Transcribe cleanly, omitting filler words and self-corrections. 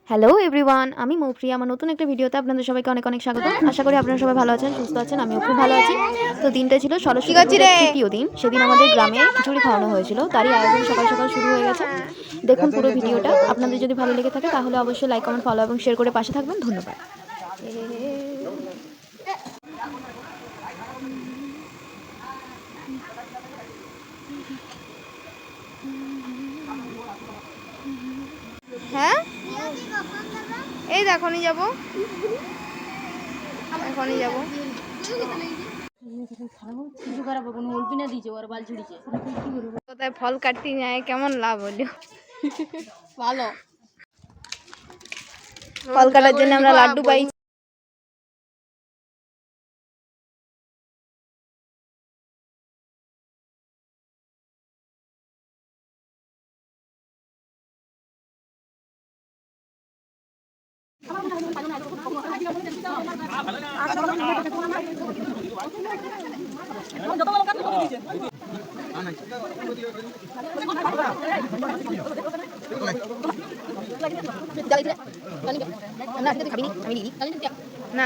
Hello everyone, আমি মৌপ্রিয়া। আমার নতুন একটা ভিডিওতে আপনাদের সবাইকে অনেক অনেক স্বাগত। আশা করি আপনারা সবাই ভালো আছেন, সুস্থ আছেন। আমিও খুব ভালো আছি। তো দিনটা ছিল সরস্বতী পূজার তৃতীয় দিন। সেদিন আমাদের গ্রামে খিচুড়ি খাওয়ানো হয়েছিল, তারই আয়োজন সকাল সকাল শুরু হয়ে গেছে। দেখুন পুরো ভিডিওটা। আপনাদের যদি ভালো লেগে থাকে তাহলে অবশ্যই লাইক, কমেন্ট, ফলো এবং শেয়ার করে পাশে থাকবেন। ধন্যবাদ। হ্যাঁ, এই তো এখনই যাবো, এখনই যাবো। কোথায় ফল কাটতে যায়, কেমন লাভ হলো? ভালো। ফল কাটার জন্য আমরা লাড্ডু পাই। না